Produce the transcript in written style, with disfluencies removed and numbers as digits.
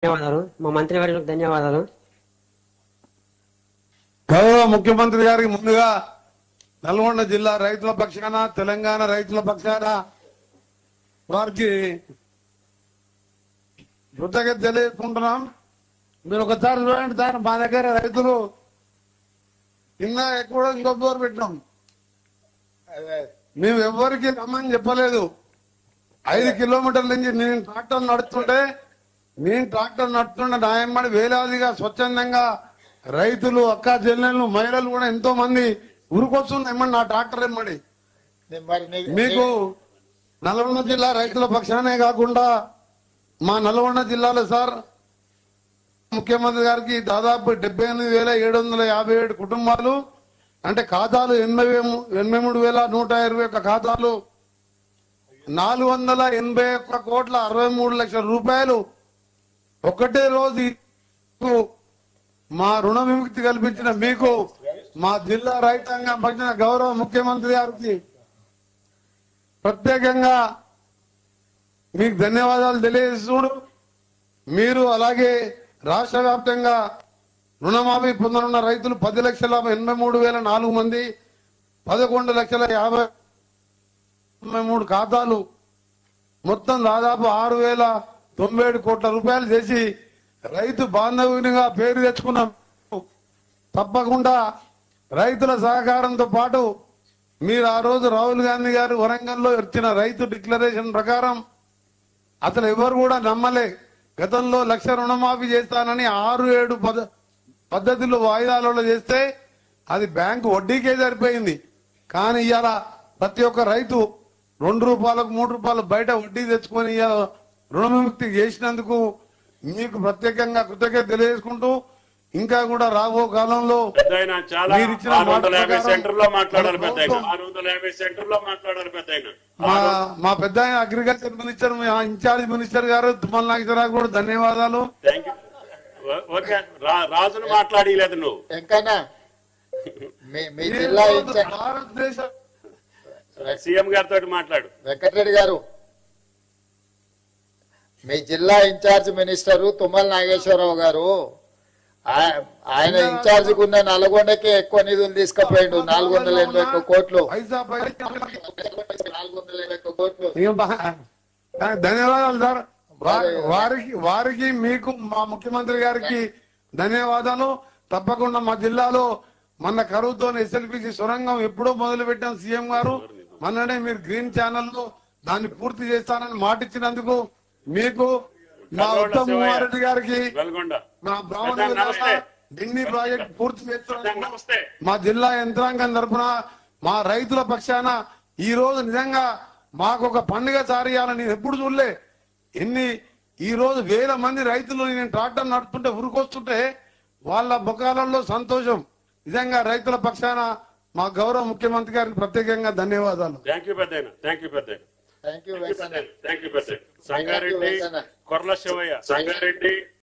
ధన్యవాదాలు మా మంత్రి వర్యులకు ధన్యవాదాలు. గౌరవ ముఖ్యమంత్రి గారికి ముందుగా నల్గొండ జిల్లా రైతుల పక్షాన తెలంగాణ రైతుల పక్షాన వారికి కృతజ్ఞత తెలియజేసుకుంటున్నాం. మీరు ఒకసారి చూడండి సార్, మా దగ్గర రైతులు కింద ఎక్కువ ఇంకో బోర్ పెట్టినాం. మేము ఎవ్వరికి రమ్మని చెప్పలేదు. 5 కిలోమీటర్ల నుంచి నేను ట్రాక్టర్ నడుపుతుండే న్యాయమడి వేలాదిగా స్వచ్ఛందంగా రైతులు, అక్క చెల్లెళ్ళు, మహిళలు కూడా ఎంతో మంది ఉరుకొస్తుంది ఏమన్నా నా ట్రాక్టర్ ఏమడి. మీకు నల్గొండ జిల్లా రైతుల పక్షానే కాకుండా మా నల్గొండ జిల్లాలో సార్ ముఖ్యమంత్రి గారికి దాదాపు 78,757 కుటుంబాలు, అంటే ఖాతాలు 83,121 ఖాతాలు, 481,63,00,000 రూపాయలు ఒకటే రోజు మా రుణ విముక్తి కల్పించిన మీకు మా జిల్లా రైతాంగం పక్షాన గౌరవ ముఖ్యమంత్రి గారికి ప్రత్యేకంగా మీకు ధన్యవాదాలు తెలియజేస్తూ, మీరు అలాగే రాష్ట్ర వ్యాప్తంగా రుణమాఫీ పొందనున్న రైతులు 10,83,004 మంది, 11,50,53 ఖాతాలు, మొత్తం దాదాపు 6,097 కోట్ల రూపాయలు చేసి రైతు బాంధవ్యునిగా పేరు తెచ్చుకున్నాం. తప్పకుండా రైతుల సహకారంతో పాటు మీరు ఆ రోజు రాహుల్ గాంధీ గారు వరంగల్లో ఇచ్చిన రైతు డిక్లరేషన్ ప్రకారం అసలు ఎవరు కూడా నమ్మలే. గతంలో 1,00,000 రుణమాఫీ చేస్తానని 6-7 పద్ధతులు వాయిదాలలో చేస్తే అది బ్యాంకు వడ్డీకే సరిపోయింది. కానీ ఇవాళ ప్రతి ఒక్క రైతు 2 రూపాయలకు 3 రూపాయలు బయట వడ్డీ తెచ్చుకొని రుణ విముక్తి చేసినందుకు మీకు ప్రత్యేకంగా కృతజ్ఞత తెలియజేసుకుంటూ, ఇంకా కూడా రాబో కాలంలో మా పెద్ద అగ్రికల్చర్ మినిస్టర్, ఇన్ఛార్జ్ మినిస్టర్ గారు తుమ్మల నాగేశ్వరరావు కూడా ధన్యవాదాలు. రాజును మాట్లాడలేదు నువ్వు ఎంకన్నా మీ జిల్లా భారతదేశ సీఎం గారితో మాట్లాడు. వెంకటరెడ్డి గారు, మీ జిల్లా ఇన్ఛార్జ్ మినిస్టరు తుమ్మల నాగేశ్వరరావు గారు ఆయన ఇన్ఛార్జ్ ఉన్న నల్గొండకే ఎక్కువ నిధులు తీసుకుపోయిండు. 481 కోట్లు. 481 కోట్లు. ధన్యవాదాలు సార్. వారికి మీకు మా ముఖ్యమంత్రి గారికి ధన్యవాదాలు. తప్పకుండా మా జిల్లాలో మన కరువుతో ఎస్ఎల్పిసి సొరంగం ఎప్పుడో మొదలు పెట్టాం సీఎం గారు. మొన్ననే మీరు గ్రీన్ ఛానల్లో దాన్ని పూర్తి చేస్తానని మాటిచ్చినందుకు మీకు, మా ఉత్తమ్ కుమార్ రెడ్డి గారికి, మా బ్రాహ్మణ ఢిల్లీ ప్రాజెక్ట్ పూర్తి చేస్తున్నందుకు మా జిల్లా యంత్రాంగం తరఫున మా రైతుల పక్షాన ఈ రోజు నిజంగా మాకు ఒక పండుగ సారియాలని నేను ఎప్పుడు చూడలే. ఈ రోజు 1000 మంది రైతులు నేను ట్రాక్టర్ నడుపుతుంటే ఉరుకొస్తుంటే వాళ్ళ ముఖాలలో సంతోషం. నిజంగా రైతుల పక్షాన మా గౌరవ ముఖ్యమంత్రి గారికి ప్రత్యేకంగా ధన్యవాదాలు. సంగారెడ్డి కొర్ల శివయ్య, సంగారెడ్డి